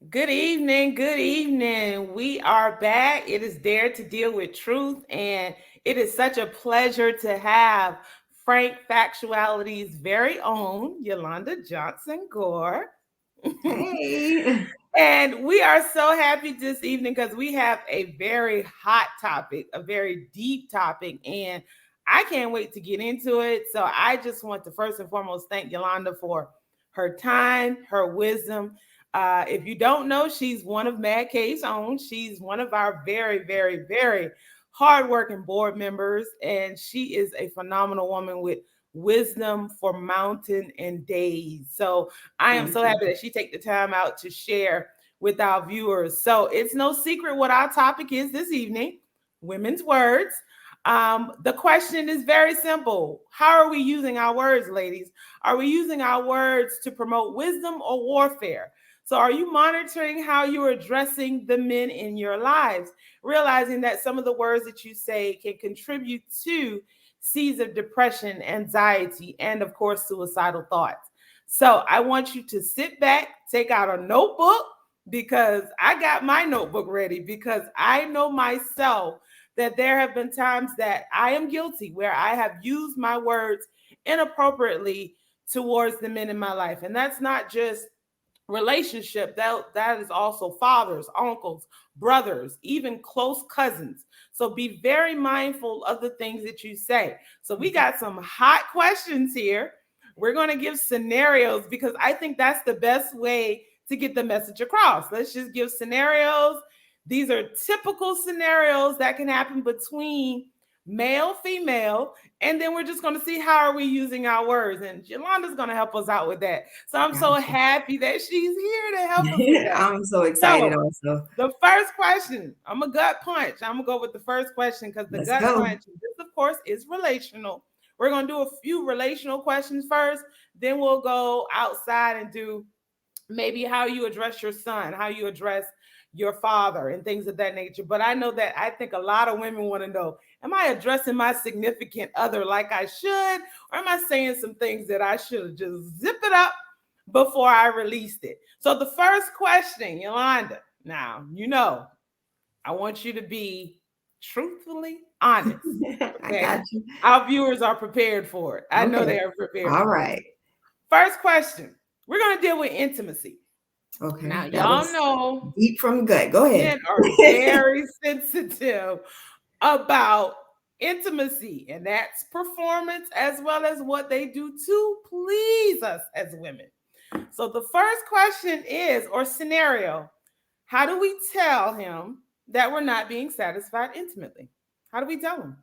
Good evening. Good evening. We are back. It is Dare to Deal with Truth, and it is such a pleasure to have Frank Factuality's very own Yolanda Johnson Gore. Hey. And we are so happy this evening because we have a very hot topic, a very deep topic, and I can't wait to get into it. So I just want to first and foremost thank Yolanda for her time, her wisdom. If you don't know, she's one of M.A.D's own. She's one of our very, very, very hardworking board members, and she is a phenomenal woman with wisdom for mountain and days. So I am Thank so you. happy that she take the time out to share with our viewers. So it's no secret what our topic is this evening: women's words. The question is very simple. How are we using our words, ladies? Are we using our words to promote wisdom or warfare? So, are you monitoring how you're addressing the men in your lives, realizing that some of the words that you say can contribute to seeds of depression, anxiety, and of course, suicidal thoughts? So I want you to sit back, take out a notebook because I got my notebook ready because I know myself that there have been times that I am guilty where I have used my words inappropriately towards the men in my life. And that's not just relationship, that is also fathers, uncles, brothers, even close cousins. So be very mindful of the things that you say. So we got some hot questions here. We're going to give scenarios because I think that's the best way to get the message across. Let's just give scenarios. These are typical scenarios that can happen between male, female, and then we're just going to see how are we using our words. And Yolanda's going to help us out with that. So I'm so Gotcha. happy that she's here to help us with that. I'm so excited So also. the first question, I'm a gut punch. I'm gonna go with the first question because the Let's gut go. punch, this of course is relational. We're gonna do a few relational questions first, then we'll go outside and do maybe how you address your son, how you address your father, and things of that nature. But I know that I think a lot of women want to know, am I addressing my significant other like I should? Or am I saying some things that I should just zip it up before I released it? So the first question, Yolanda, now, I want you to be truthfully honest. I got Okay. you. Our viewers are prepared for it. I know Okay. they are prepared All for it. right. First question, we're going to deal with intimacy. Okay. Now, That y'all was know deep from the gut. Go ahead. men are very sensitive about intimacy, and that's performance as well as what they do to please us as women. So, the first question is, or scenario, how do we tell him that we're not being satisfied intimately? How do we tell him?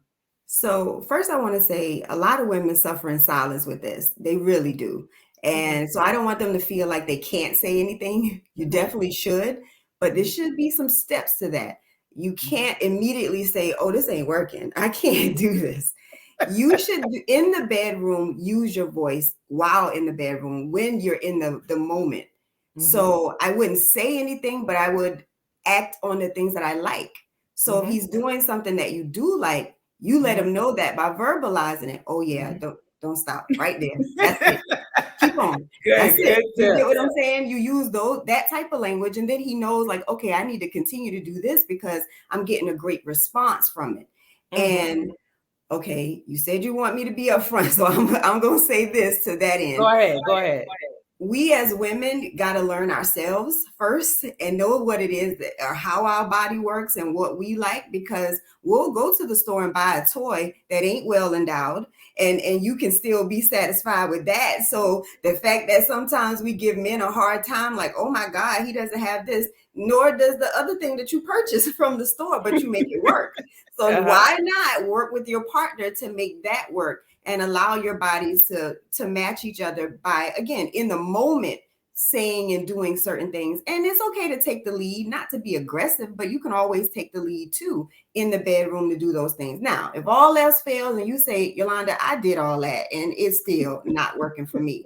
So, first, I want to say a lot of women suffer in silence with this. They really do. Mm-hmm, And so, I don't want them to feel like they can't say anything. You mm-hmm, definitely should, but there mm-hmm, should be some steps to that. You mm-hmm. can't immediately say, oh, this ain't working. I can't do this. You should, in the bedroom, use your voice while in the bedroom when you're in the moment. Mm-hmm, So, I wouldn't say anything, but I would act on the things that I like. So, if mm-hmm, he's doing something that you do like, you let mm-hmm, him know that by verbalizing it. Oh yeah, mm-hmm. don't stop right there. That's it. Keep on. That's Good, it. good You get tip. what I'm saying? You use those that type of language, and then he knows like, okay, I need to continue to do this because I'm getting a great response from it. Mm-hmm. And okay, you said you want me to be upfront, so I'm gonna say this to that Go end. ahead, go ahead. We as women got to learn ourselves first and know what it is that, or how our body works and what we like, because we'll go to the store and buy a toy that ain't well endowed, and you can still be satisfied with that. So the fact that sometimes we give men a hard time, like, oh my god, he doesn't have this, nor does the other thing that you purchased from the store, but you make it work. So Uh-huh. why not work with your partner to make that work and allow your bodies to match each other by, again, in the moment, saying and doing certain things. And it's okay to take the lead, not to be aggressive, but you can always take the lead too in the bedroom to do those things. Now, if all else fails and you say, Yolanda, I did all that and it's still not working for me,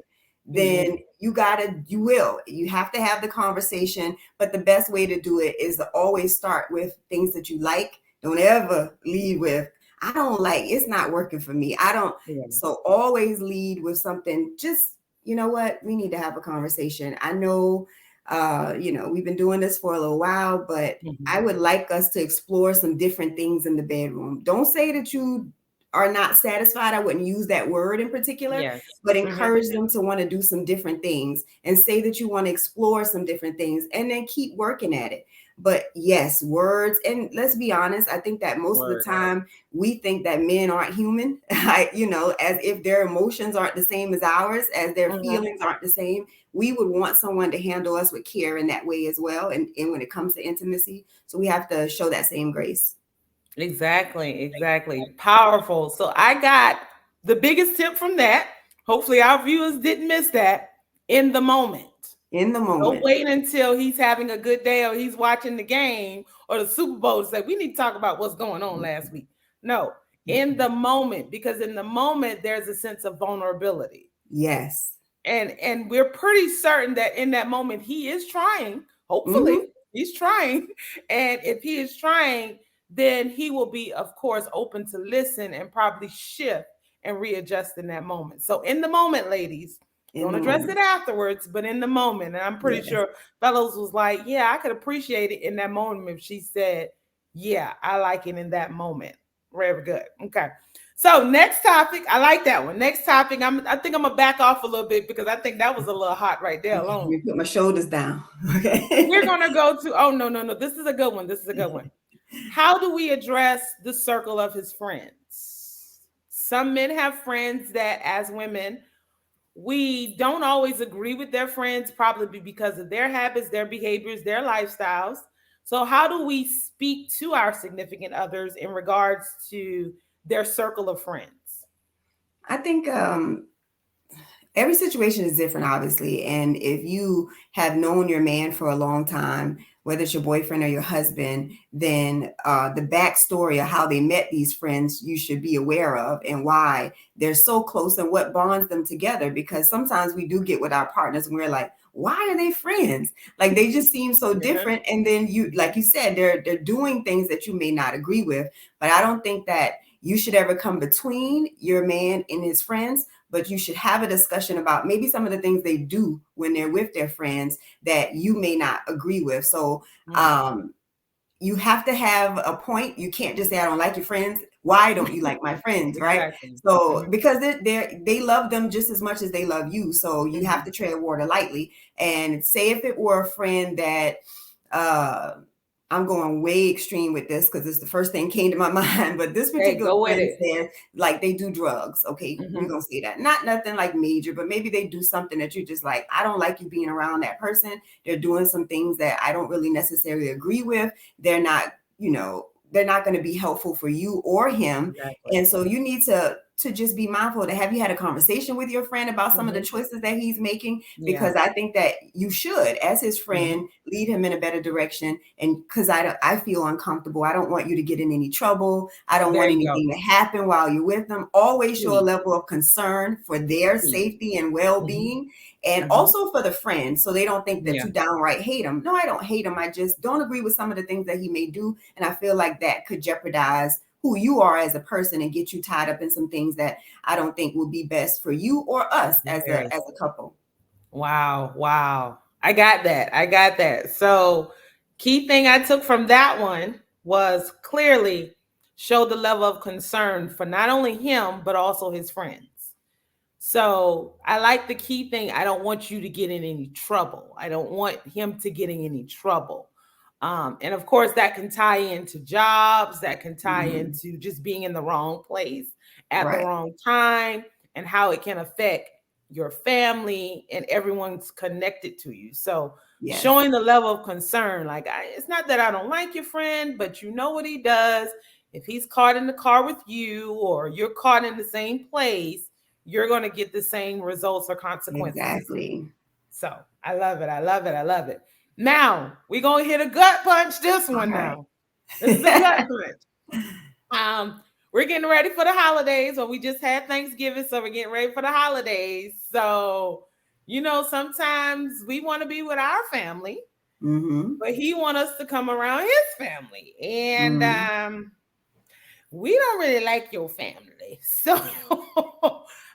Mm-hmm. then you have to have the conversation. But the best way to do it is to always start with things that you like. Don't ever lead with, I don't like, it's not working for me. I don't. Yeah. So always lead with something. Just, you know what? We need to have a conversation. I know, We've been doing this for a little while, but I Mhm. would like us to explore some different things in the bedroom. Don't say that you are not satisfied. I wouldn't use that word in particular, Yes. but Mhm. encourage them to want to do some different things and say that you want to explore some different things and then keep working at it. But yes, words, and let's be honest, I think that most of the Words. time we think that men aren't human, as if their emotions aren't the same as ours, as their Mhm. feelings aren't the same. We would want someone to handle us with care in that way as well. And when it comes to intimacy, so we have to show that same grace Exactly, exactly. Powerful. So I got the biggest tip from that. Hopefully our viewers didn't miss that. In the moment. in the Don't moment. wait until he's having a good day or he's watching the game or the Super Bowl to say, we need to talk about what's going on last week. No, in the moment, because in the moment, there's a sense of vulnerability. Yes. And we're pretty certain that in that moment he is trying. Hopefully Hmm. he's trying, and if he is trying, then he will be, of course, open to listen and probably shift and readjust in that moment. So in the moment, ladies, In don't the address it moment. afterwards, but in the moment. And I'm pretty Yes. sure fellows was like, yeah, I could appreciate it in that moment if she said, yeah, I like it in that moment. Very good. Okay. So next topic, I like that one. Next topic, I think I'm gonna back off a little bit because I think that was a little hot right there Okay. Let alone. me put my shoulders down. We're Okay. gonna go to, oh, no, no, no. This is a good one. This is a good one. How do we address the circle of his friends? Some men have friends that, as women, we don't always agree with their friends, probably because of their habits, their behaviors, their lifestyles. So, how do we speak to our significant others in regards to their circle of friends? I think every situation is different, obviously. And if you have known your man for a long time, whether it's your boyfriend or your husband, then the backstory of how they met these friends you should be aware of and why they're so close and what bonds them together. Because sometimes we do get with our partners and we're like, why are they friends? Like they just seem so Mhm. different. And then you, like you said, they're doing things that you may not agree with. But I don't think that you should ever come between your man and his friends, but you should have a discussion about maybe some of the things they do when they're with their friends that you may not agree with. So Mm. um, you have to have a point. You can't just say, I don't like your friends. Why don't you like my friends? Right. Exactly. So Mhm. because they love them just as much as they love you. So you have Mhm. to tread water lightly. And say if it were a friend that uh I'm going way extreme with this because it's the first thing came to my mind. But this Hey, particular go with friend it. said, like, they do drugs. Okay, we're Mhm. gonna say that. Not nothing like major, but maybe they do something that you just like, I don't like you being around that person. They're doing some things that I don't really necessarily agree with. They're not, they're not going to be helpful for you or him. Exactly. And so you need to just be mindful to have you had a conversation with your friend about some of the Mhm. choices that he's making, Yeah. because I think that you should, as his Mhm. friend, lead him in a better direction. And because I feel uncomfortable, I don't want you to get in any trouble. I don't There want you go. anything to happen while you're with them. Always show a Please. level of concern for their Please. safety and Mhm. well-being, and Mhm. also for the friend, so they don't think that Yeah. you downright hate him. No, I don't hate him. I just don't agree with some of the things that he may do, and I feel like that could jeopardize who you are as a person and get you tied up in some things that I don't think will be best for you or us as a Yes. couple. Wow. Wow. I got that. I got that. So, key thing I took from that one was clearly show the level of concern for not only him, but also his friends. So I like the key thing. I don't want you to get in any trouble. I don't want him to get in any trouble. And of course, that can tie into jobs, that can tie Mhm. into just being in the wrong place at the Right. wrong time, and how it can affect your family and everyone's connected to you. So Yes. showing the level of concern, like it's not that I don't like your friend, but you know what he does. If he's caught in the car with you or you're caught in the same place, you're going to get the same results or consequences as well. Exactly. So I love it. I love it. I love it. Now we're going to hit a gut punch this All one right. now. This is a gut punch. We're getting ready for the holidays, or we just had Thanksgiving, so we're getting ready for the holidays. So, sometimes we want to be with our family, Mm-hmm. but he want us to come around his family. And Mm-hmm. we don't really like your family. So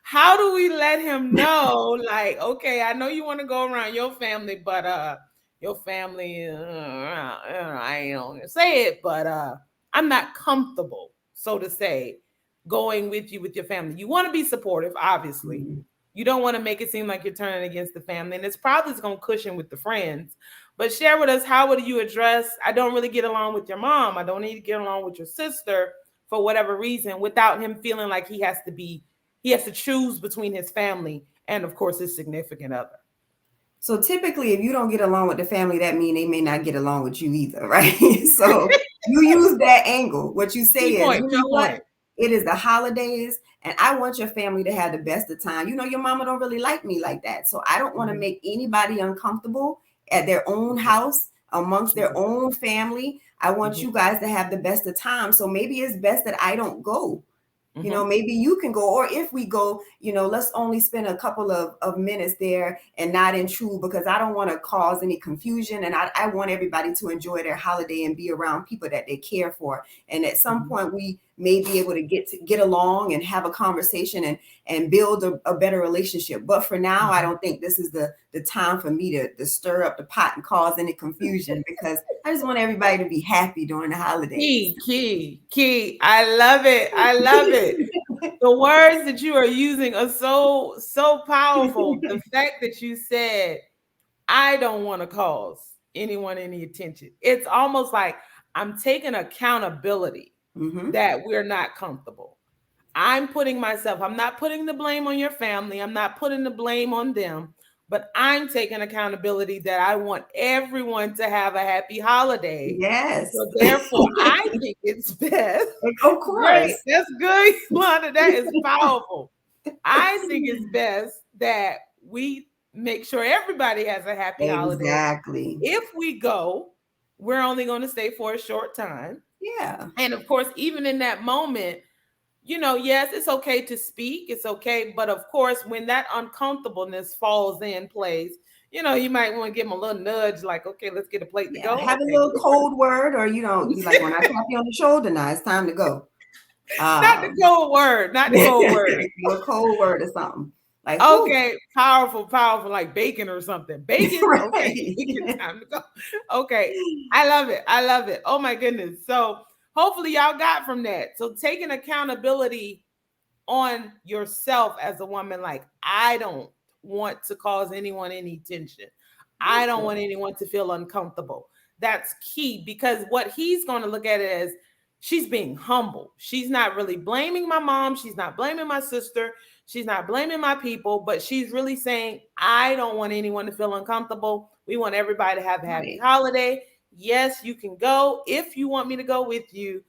how do we let him know, like, okay, I know you want to go around your family, but your family, I ain't gonna say it, but I'm not comfortable, so to say, going with you with your family. You want to be supportive, obviously. Mhm. You don't want to make it seem like you're turning against the family, and it's probably going to cushion with the friends. But share with us, how would you address? I don't really get along with your mom. I don't need to get along with your sister for whatever reason, without him feeling like he has to choose between his family and, of course, his significant other. So typically, if you don't get along with the family, that means they may not get along with you either, right? So you use that angle. What you say Key is, point. you Key know what? point. It is the holidays, and I want your family to have the best of time. You know, your mama don't really like me like that, so I don't want to Mhm. make anybody uncomfortable at their own house amongst their Mhm. own family. I want Mhm. you guys to have the best of time. So maybe it's best that I don't go. You know, Mhm. maybe you can go, or if we go, you know, let's only spend a couple of minutes there and not intrude, because I don't want to cause any confusion, and I want everybody to enjoy their holiday and be around people that they care for. And at some Mhm. point we may be able to get along and have a conversation and build a better relationship. But for now, I Mhm. don't think this is the time for me to stir up the pot and cause any confusion, because I just want everybody to be happy during the holidays. Key. I love it. I love it. The words that you are using are so powerful. The fact that you said, I don't want to cause anyone any attention. It's almost like I'm taking accountability Hmm. that we're not comfortable. I'm not putting the blame on your family. I'm not putting the blame on them, but I'm taking accountability that I want everyone to have a happy holiday. Yes. So therefore, I think it's best. Of course. Great. That's good, Yolanda. That is powerful. I think it's best that we make sure everybody has a happy holiday. Exactly. If we go, we're only going to stay for a short time. Yeah. And of course, even in that moment, yes, it's okay to speak, it's okay. But of course, when that uncomfortableness falls in place, you might want to give them a little nudge, like, okay, let's get a plate to Yeah. go. Have a Okay, little cold word, or you don't, you like when I tap you on the shoulder, now it's time to go. not the Um, cold word, not the cold word. a cold word or something. Like, whoo, Okay, powerful, like bacon or something. Bacon, okay, bacon right. time to go. Okay, I love it. I love it. Oh my goodness. So hopefully y'all got from that. So taking accountability on yourself as a woman, like, I don't want to cause anyone any tension. I don't want anyone to feel uncomfortable. That's key, because what he's going to look at it as, she's being humble. She's not really blaming my mom. She's not blaming my sister. She's not blaming my people, but she's really saying, I don't want anyone to feel uncomfortable. We want everybody to have a happy Right. holiday. Yes, you can go if you want me to go with you.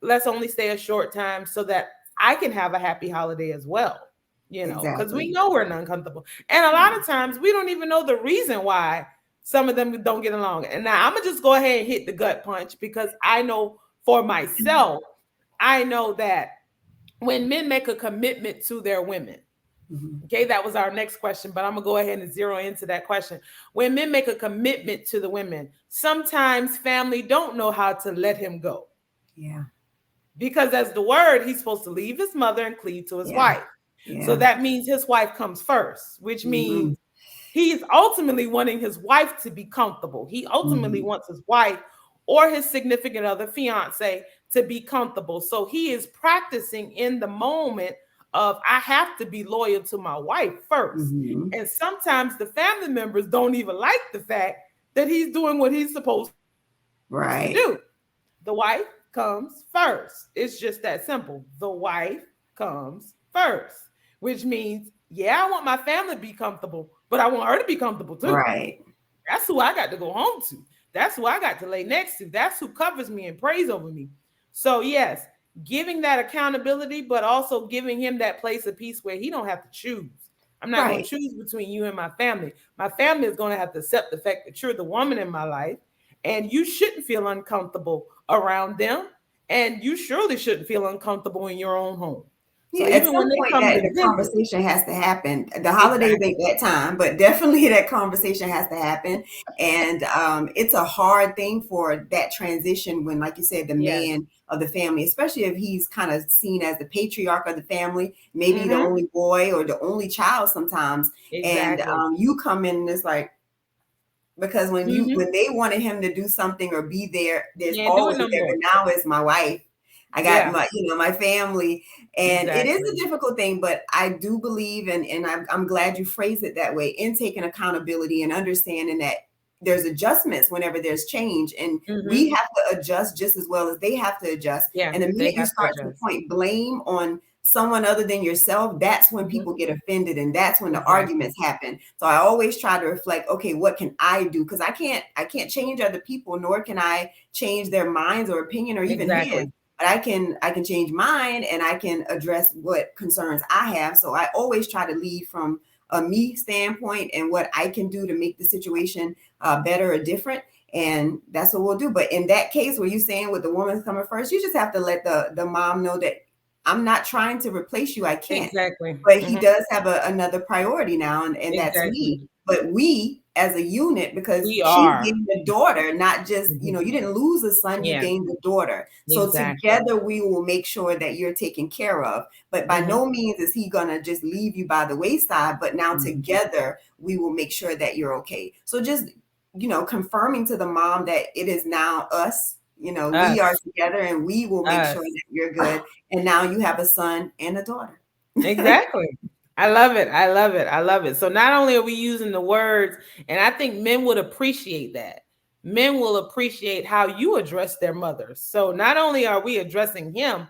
Let's only stay a short time so that I can have a happy holiday as well, because we Exactly. know we're uncomfortable. And a lot of times we don't even know the reason why some of them don't get along. And now I'm going to just go ahead and hit the gut punch, because I know for myself, I know that when men make a commitment to their women, Mhm. okay, that was our next question, but I'm going to go ahead and zero into that question. When men make a commitment to the women, sometimes family don't know how to let him go, Yeah. because as the word, he's supposed to leave his mother and cleave to his Yeah. wife. So Yeah. that means his wife comes first, which Hmm. means he's ultimately wanting his wife to be comfortable. He ultimately Hmm. wants his wife or his significant other, fiance, to be comfortable. So he is practicing in the moment of, I have to be loyal to my wife first. Hmm. And sometimes the family members don't even like the fact that he's doing what he's supposed to Right. do. The wife comes first. It's just that simple. The wife comes first, which means, yeah, I want my family to be comfortable, but I want her to be comfortable too. Right. That's who I got to go home to. That's who I got to lay next to. That's who covers me and prays over me. So, yes, giving that accountability, but also giving him that place of peace where he don't have to choose. I'm not going to Right. choose between you and my family. My family is going to have to accept the fact that you're the woman in my life, and you shouldn't feel uncomfortable around them, and you surely shouldn't feel uncomfortable in your own home. So Yeah, at even some when they point come that to the visit, conversation has to happen. The holidays exactly. ain't that time, but definitely that conversation has to happen. And it's a hard thing for that transition when, like you said, the Yes. man of the family, especially if he's kind of seen as the patriarch of the family, maybe the Mm-hmm. only boy or the only child sometimes. And Exactly. you come in and it's like, because Mm-hmm. when they wanted him to do something or be there, there's Can't do it always no there. more. But now it's my wife. I got Yeah, my, my family, and it is a exactly. difficult thing. But I do believe, and I'm glad you phrased it that way, in taking accountability and understanding that there's adjustments whenever there's change, and we Mm-hmm. have to adjust just as well as they have to adjust. Yeah, And the they minute you have to start to adjust. point blame on someone other than yourself, that's when Mm-hmm. people get offended, and that's when the Exactly. arguments happen. So I always try to reflect, okay, what can I do? Because I can't change other people, nor can I change their minds or opinion or even his. Exactly. But I can change mine, and I can address what concerns I have. So I always try to lead from a me standpoint and what I can do to make the situation better or different. And that's what we'll do. But in that case where you're saying with the woman coming first, you just have to let the mom know that I'm not trying to replace you. I can't. Exactly. But he Mm-hmm. does have another priority now, and that's me. Exactly. But we as a unit, because We she are. gained a daughter, not just, Mhm. you didn't lose a son, you Yeah, gained a daughter. So exactly. together we will make sure that you're taken care of. But by Mm-hmm. no means is he going to just leave you by the wayside. But now Mm-hmm. together we will make sure that you're okay. So just, confirming to the mom that it is now us. We are Us. together, and we will make sure Us. that you're good. And now you have a son and a daughter. Exactly. I love it. I love it. I love it. So not only are we using the words, and I think men would appreciate that. Men will appreciate how you address their mothers. So not only are we addressing him,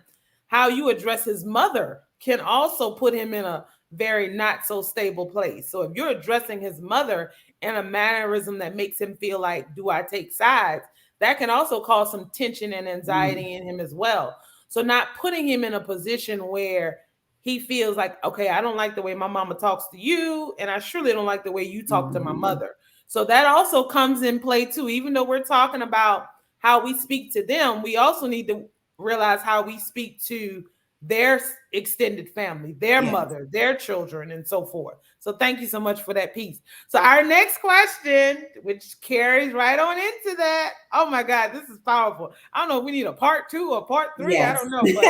how you address his mother can also put him in a very not so stable place. So if you're addressing his mother in a mannerism that makes him feel like, do I take sides? That can also cause some tension and Mm, anxiety in him as well. So not putting him in a position where he feels like, okay, I don't like the way my mama talks to you, and I surely don't like the way you talk to my mhm. mother. So that also comes in play too. Even though we're talking about how we speak to them, we also need to realize how we speak to their extended family, their Yes. mother, their children, and so forth. So thank you so much for that piece. So our next question, which carries right on into that. Oh my God, this is powerful. I don't know if we need a part two or part three. I Yes. don't know, but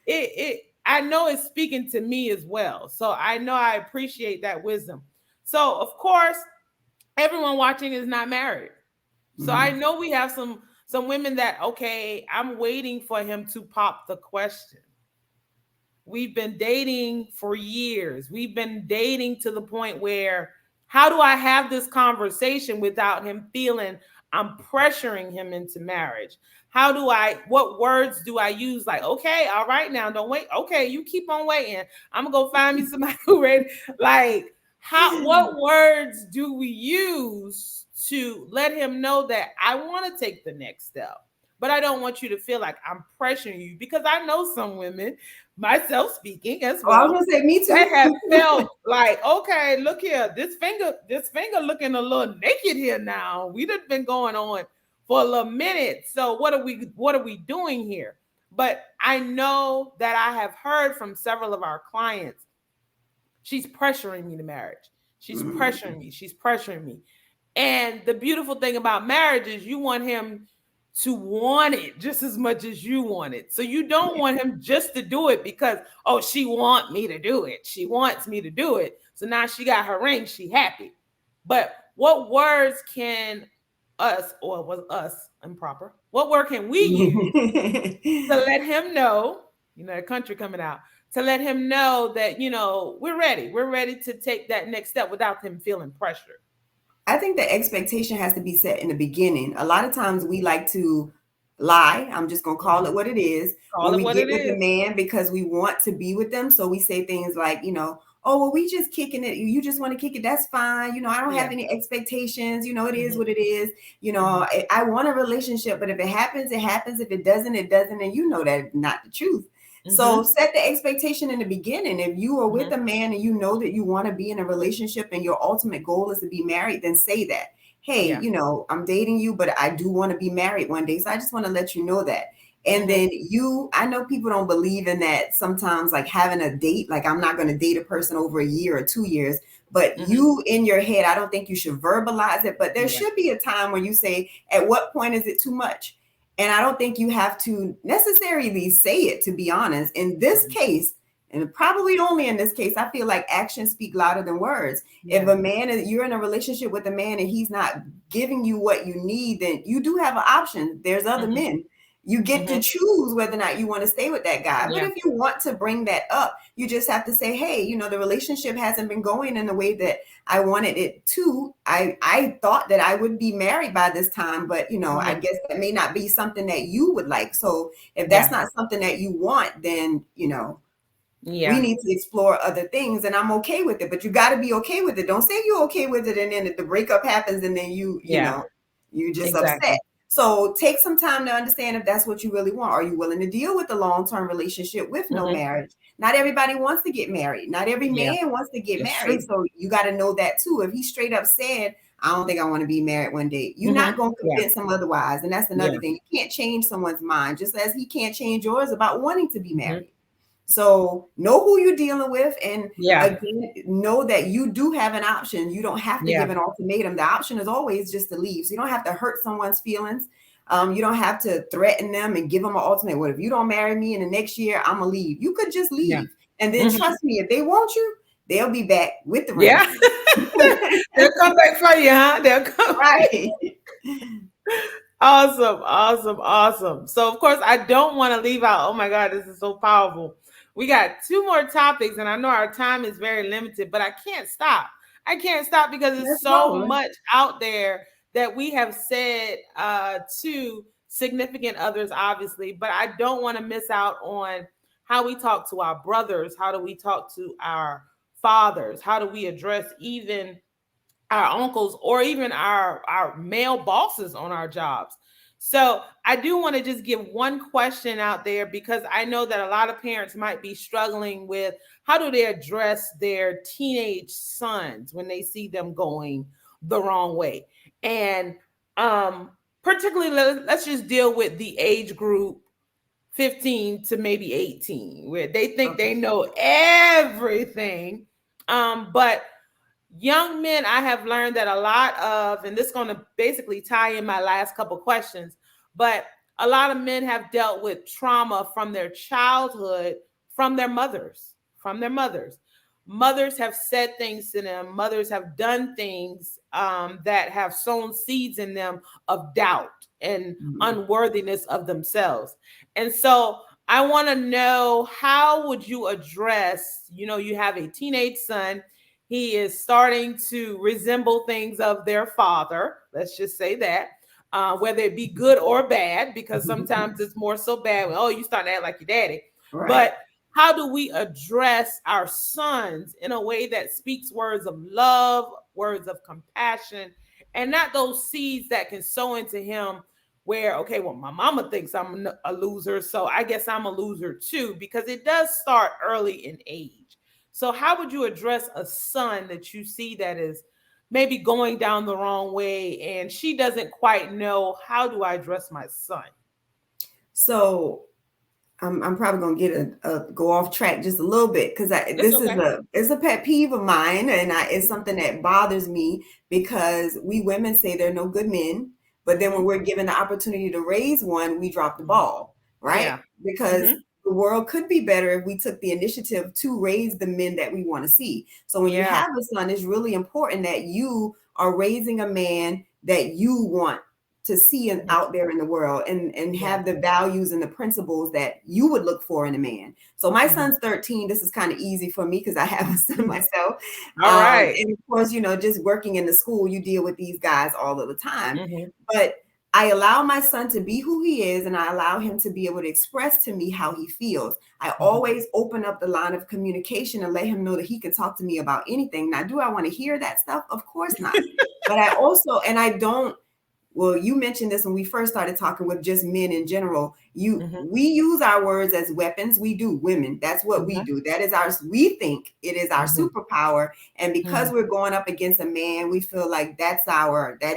it I know it's speaking to me as well. So I know I appreciate that wisdom. So of course, everyone watching is not married. So I Mhm. know we have some women that, okay, I'm waiting for him to pop the question. We've been dating for years. We've been dating to the point where, how do I have this conversation without him feeling I'm pressuring him into marriage? What words do I use? Like, okay, all right, now don't wait. Okay, you keep on waiting. I'm gonna go find me somebody who ready. Like, what words do we use to let him know that I want to take the next step? But I don't want you to feel like I'm pressuring you, because I know some women, myself speaking as Oh, I was well, gonna say me that too. have felt like, okay, look here, this finger looking a little naked here now. We've been going on for a little minute. So what are we doing here? But I know that I have heard from several of our clients, she's pressuring me to marriage. She's Mhm. pressuring me. She's pressuring me. And the beautiful thing about marriage is you want him to want it just as much as you want it. So you don't want him just to do it because, oh, she want me to do it. She wants me to do it. So now she got her ring, she happy. But what words can us, or was us improper? What word can we use to let him know, the country coming out, to let him know that, we're ready. We're ready to take that next step without him feeling pressured. I think the expectation has to be set in the beginning. A lot of times we like to lie. I'm just going to call it Mhm. what it is. Call When it we what get it with the is. man because we want to be with them. So we say things like, oh, well, we just kicking it. You just want to kick it. That's fine. I don't have Yeah. any expectations. It is Mhm. what it is. Mhm. I want a relationship, but if it happens, it happens. If it doesn't, it doesn't. And you know that's not the truth. So Mhm. set the expectation in the beginning. If you are with Mhm. a man and you know that you want to be in a relationship and your ultimate goal is to be married, then say that. Hey, Yeah. I'm dating you, but I do want to be married one day. So I just want to let you know that. And Mhm. then I know people don't believe in that sometimes, like having a date, like I'm not going to date a person over a year or 2 years, but Mhm. you in your head, I don't think you should verbalize it, but there Yeah. should be a time where you say, at what point is it too much? And I don't think you have to necessarily say it, to be honest. In this Mhm. case, and probably only in this case, I feel like actions speak louder than words. If Yeah. a man you're in a relationship with a man and he's not giving you what you need, then you do have an option. There's other Mhm. men. You get to Mhm. choose whether or not you want to stay with that guy. But Yeah. if you want to bring that up, you just have to say, hey, the relationship hasn't been going in the way that I wanted it to. I thought that I would be married by this time, but I Mhm. guess that may not be something that you would like. So if that's Yeah. not something that you want, then we Yeah. need to explore other things, and I'm okay with it. But you got to be okay with it. Don't say you're okay with it and then the breakup happens and then Yeah. you just upset. Exactly. So take some time to understand if that's what you really want. Are you willing to deal with a long-term relationship with no Mhm. marriage? Not everybody wants to get married. Not every Yeah. man wants to get It's married. true. So you got to know that too. If he straight up said, I don't think I want to be married one day, you're not Mhm. going to Yeah. convince him otherwise. And that's Yeah. another thing. You can't change someone's mind, just as he can't change yours about wanting to be Mhm. married. So know who you're dealing with, and Yeah. again, know that you do have an option. You don't have to Yeah. give an ultimatum. The option is always just to leave. So you don't have to hurt someone's feelings. You don't have to threaten them and give them an ultimatum. What if you don't marry me in the next year? I'm gonna leave. You could just Yeah. leave, and then Mhm. trust me, if they want you, they'll be back with the ring. Yeah. They'll come back for you, huh? They'll come. Right. Awesome, awesome, awesome. So, of course, I don't want to leave out. Oh my God, this is so powerful. We got two more topics, and I know our time is very limited, but I can't stop. I can't stop because there's Let's so go. much out there that we have said to significant others, obviously, but I don't want to miss out on how we talk to our brothers. How do we talk to our fathers? How do we address even our uncles or even our male bosses on our jobs? So I do want to just give one question out there because I know that a lot of parents might be struggling with how do they address their teenage sons when they see them going the wrong way. And um particularly let's just deal with the age group 15 to maybe 18 where they think Okay. they know everything. But young men, I have learned that a lot of, and this is going to basically tie in my last couple questions, but a lot of men have dealt with trauma from their childhood, from their mothers, from their mothers. Mothers have said things to them, mothers have done things that have sown seeds in them of doubt and Mhm. unworthiness of themselves. And so I want to know, how would you address, you have a teenage son, he is starting to resemble things of their father. Let's just say that, whether it be good or bad, because sometimes it's more so bad. Oh, you start to act like your daddy. Right. But how do we address our sons in a way that speaks words of love, words of compassion, and not those seeds that can sow into him where, okay, well, my mama thinks I'm a loser, so I guess I'm a loser too, because it does start early in age. So, how would you address a son that you see that is maybe going down the wrong way and she doesn't quite know, how do I address my son? So I'm probably gonna get a go off track just a little bit because It's this is okay. a pet peeve of mine, and it's Mhm. something that bothers me because we women say they're no good men, but then when Mhm. we're given the opportunity to raise one, we drop the Mhm. ball, right? Yeah. Because Mhm. the world could be better if we took the initiative to raise the men that we want to see. So when you Yeah. have a son, it's really important that you are raising a man that you want to see Mhm. out there in the world, and Yeah. have the values and the principles that you would look for in a man. So my Mhm. son's 13. This is kind of easy for me because I have a son myself. All right. And of course, just working in the school, you deal with these guys all of the time. Mhm. But I allow my son to be who he is, and I allow him to be able to express to me how he feels. I Mhm. always open up the line of communication and let him know that he can talk to me about anything. Now, do I want to hear that stuff? Of course not. But I also, and I don't, well, you mentioned this when we first started talking with just men in general. Mhm. We use our words as weapons. We do, women. That's what we Mhm. do. That is we think it is our Mhm. superpower. And because Mhm. we're going up against a man, we feel like that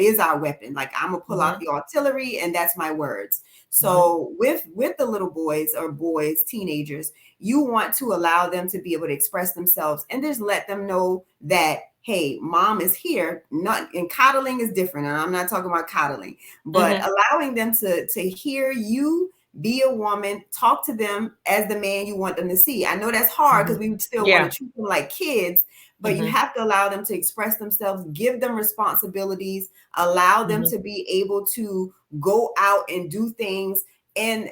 is our weapon. Like I'm gonna pull out Mhm. the artillery and that's my words. Mhm. So with the little boys or boys, teenagers, you want to allow them to be able to express themselves and just let them know that, hey, mom is here. Not, and coddling is different, and I'm not talking about coddling, but Mhm. allowing them to hear you be a woman, talk to them as the man you want them to see. I know that's hard because we still want Yeah. to treat them like kids, but you Mm-hmm. have to allow them to express themselves, give them responsibilities, allow them Mm-hmm. to be able to go out and do things, and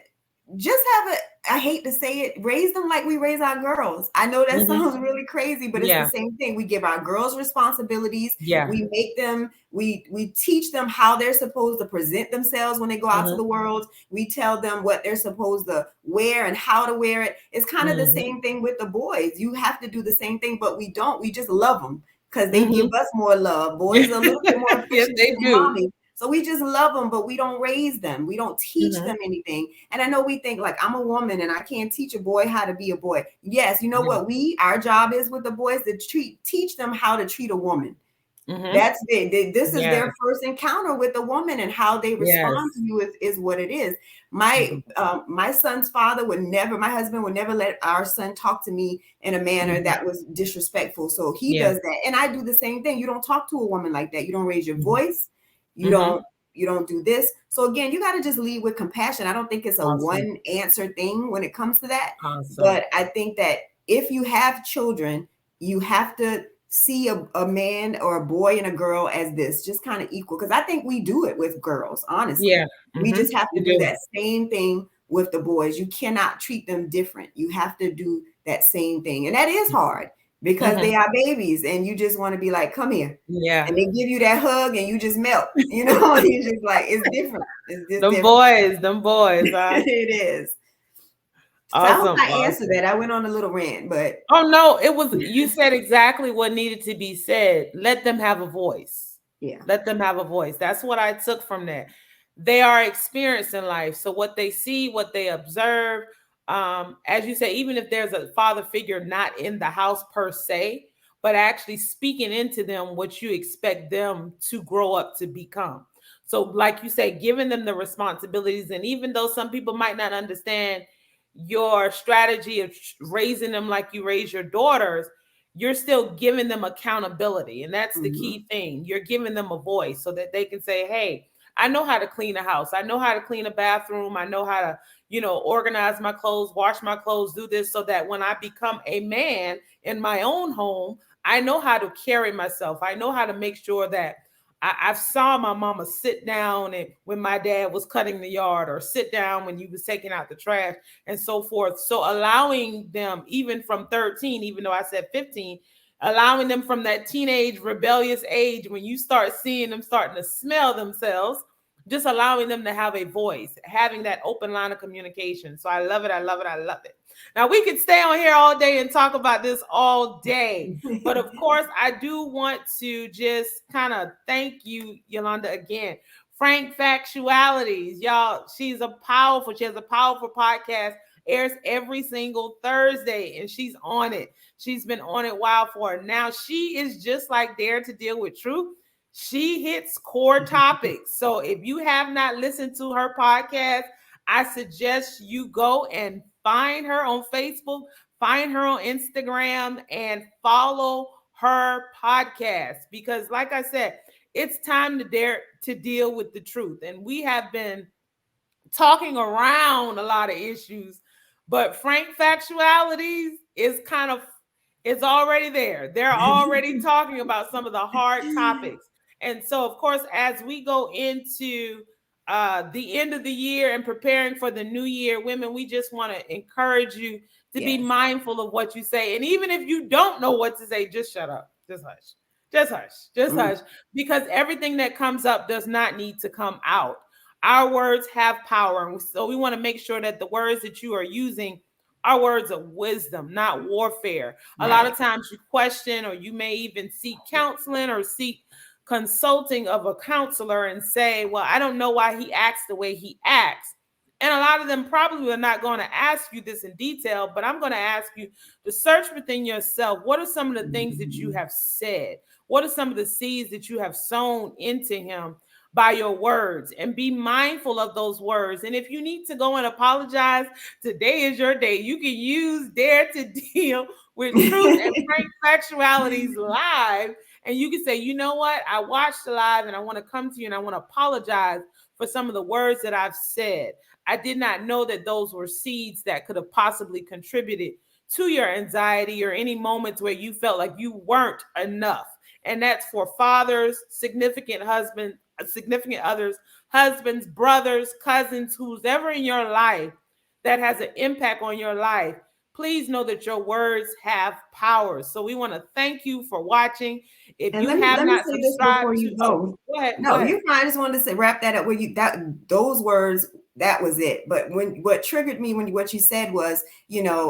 just have a, I hate to say it, raise them like we raise our girls. I know that Mm-hmm. sounds really crazy, but it's the Yeah. same thing. We give our girls responsibilities. Yeah. We make them, we teach them how they're supposed to present themselves when they go out to Mm-hmm. the world. We tell them what they're supposed to wear and how to wear it. It's kind of the Mm-hmm. same thing with the boys. You have to do the same thing, but we don't. We just love them because they give Mm-hmm. us more love. Boys are a little bit more Yes, affectionate they to do. mommy. So we just love them, but we don't raise them. We don't teach Mm-hmm. them anything. And I know we think like I'm a woman and I can't teach a boy how to be a boy. Yes, you know Yeah. what our job is with the boys to teach them how to treat a woman. Mm-hmm. That's it. This is Yeah. their first encounter with a woman, and how they respond to Yes. you is what it is. My Mm-hmm. my son's father would never, my husband would never let our son talk to me in a manner Mm-hmm. that was disrespectful. So he Yeah. does that, and I do the same thing. You don't talk to a woman like that. You don't raise your Mm-hmm. voice. You Mm-hmm. don't do this. So again, you got to just lead with compassion. I don't think it's a Awesome. one answer thing when it comes to that, Awesome. but I think that if you have children, you have to see a man or a boy and a girl as this, just kind of equal. Because I think we do it with girls, honestly. Yeah. We Mm-hmm. just have to We do do. that same thing with the boys. You cannot treat them different. You have to do that same thing. And that is hard because Mm-hmm. they are babies and you just want to be like, come here. Yeah. And they give you that hug and you just melt, you know, you just like, it's different. It's just Them different. boys, them boys. It is. So I hope Awesome. I answered Awesome. that. I went on a little rant, but Oh no, it was, you said exactly what needed to be said. Let them have a voice. yeah. Let them have a voice. That's what I took from that. They are experiencing life. So what they see, what they observe, as you say, even if there's a father figure not in the house per se, but actually speaking into them what you expect them to grow up to become. So, like you say, giving them the responsibilities, and even though some people might not understand your strategy of raising them like you raise your daughters, you're still giving them accountability. And that's the Mhm. key thing. You're giving them a voice so that they can say, hey, I know how to clean a house. I know how to clean a bathroom. I know how to, organize my clothes, wash my clothes, do this, so that when I become a man in my own home, I know how to carry myself. I know how to make sure that I saw my mama sit down and when my dad was cutting the yard, or sit down when you was taking out the trash, and so forth. So allowing them, even from 13, even though I said 15, allowing them from that teenage rebellious age, when you start seeing them starting to smell themselves, just allowing them to have a voice, having that open line of communication. So I love it. I love it. I love it. Now we could stay on here all day and talk about this all day. But of course, I do want to just kind of thank you, Yolanda, again. Frank Factualities, y'all. She has a powerful podcast, airs every single Thursday, and she's on it. She's been on it while for her. Now she is just like Dare to Deal with Truth. She hits core topics. So if you have not listened to her podcast, I suggest you go and find her on Facebook, find her on Instagram, and follow her podcast. Because, like I said, it's time to dare to deal with the truth. And we have been talking around a lot of issues, but Frank Factualities is kind of, it's already there. They're already talking about some of the hard topics. And so, of course, as we go into the end of the year and preparing for the new year, women, we just want to encourage you to be Yes. mindful of what you say. And even if you don't know what to say, just shut up. Just hush. Just hush. Just Mm. hush. Because everything that comes up does not need to come out. Our words have power. And so we want to make sure that the words that you are using are words of wisdom, not warfare. A lot Right. of times you question, or you may even seek counseling or seek consulting of a counselor and say, well, I don't know why he acts the way he acts. And a lot of them probably are not going to ask you this in detail, but I'm going to ask you to search within yourself. What are some of the things that you have said? What are some of the seeds that you have sown into him by your words? And be mindful of those words. And if you need to go and apologize, today is your day. You can use Dare to Deal with Truth and Frank Factualities live And you can say, you know what? I watched the live and I want to come to you and I want to apologize for some of the words that I've said. I did not know that those were seeds that could have possibly contributed to your anxiety or any moments where you felt like you weren't enough. And that's for fathers, significant husbands, significant others, husbands, brothers, cousins, who's ever in your life that has an impact on your life. Please know that your words have power. So we want to thank you for watching. If And you let me have let me not say this before subscribed to, you oh, go. go ahead, go No, ahead. you're fine. I just wanted to say wrap that up where you that those words, that was it. But when what triggered me when what you said was,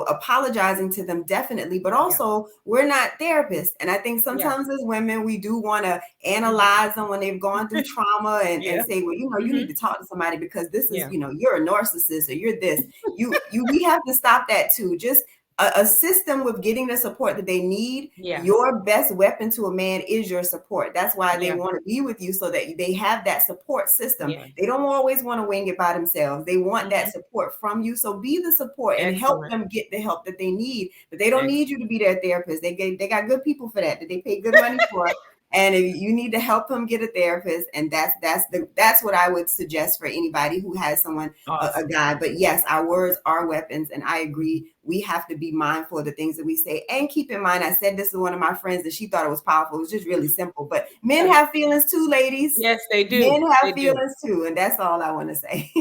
apologizing to them definitely, but Yeah, also we're not therapists. And I think yeah, sometimes as women, we do want to mhm, analyze them when they've gone through trauma and yeah, say, well, you hmm, need to talk to somebody because this is, yeah, you're a narcissist or you're this. We have to stop that too. Just assist them with getting the support that they need. yeah, Your best weapon to a man is your support. That's why they yeah, want to be with you so that they have that support system. yeah. They don't always want to wing it by themselves. They want that Hmm. support from you. So be the support and help Excellent, them get the help that they need. But they don't need excellent. you to be their therapist. They got good people for that they pay good money for. And if you need to help them get a therapist, and that's what I would suggest for anybody who has someone, a Awesome. guy. But yes, our words are weapons, and I agree. We have to be mindful of the things that we say, and keep in mind. I said this to one of my friends, and she thought it was powerful. It was just really simple. But men Yeah. have feelings too, ladies. Yes, they do. Men have They do. feelings too, and that's all I want to say.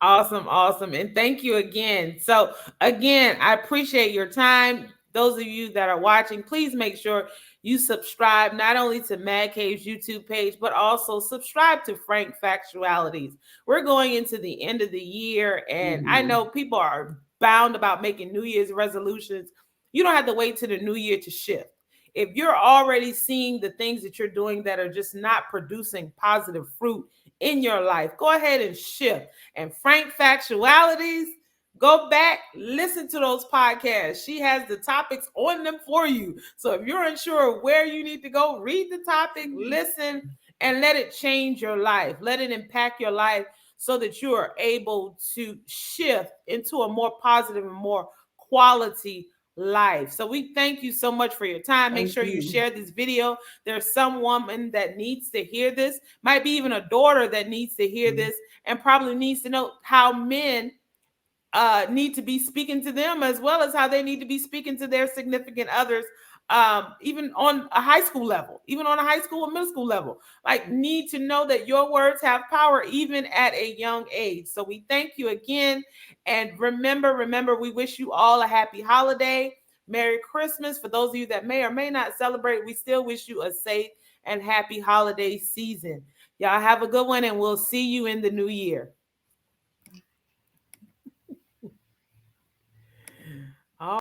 Awesome, awesome. And thank you again. So, again, I appreciate your time. Those of you that are watching, please make sure you subscribe not only to Mad Cave's YouTube page, but also subscribe to Frank Factualities. We're going into the end of the year, and I Mhm. know people are bound about making New Year's resolutions. You don't have to wait till the new year to shift. If you're already seeing the things that you're doing that are just not producing positive fruit in your life, go ahead and shift. And Frank Factualities, go back, listen to those podcasts. She has the topics on them for you. So if you're unsure of where you need to go, read the topic, listen, and let it change your life. Let it impact your life so that you are able to shift into a more positive and more quality life. So we thank you so much for your time. Make Thank sure you you. share this video. There's some woman that needs to hear this, might be even a daughter that needs to hear this, and probably needs to know how men need to be speaking to them as well as how they need to be speaking to their significant others, even on a high school level, even on a high school or middle school level. Like, need to know that your words have power even at a young age. So we thank you again. And remember, we wish you all a happy holiday. Merry Christmas. For those of you that may or may not celebrate, we still wish you a safe and happy holiday season. Y'all have a good one, and we'll see you in the new year.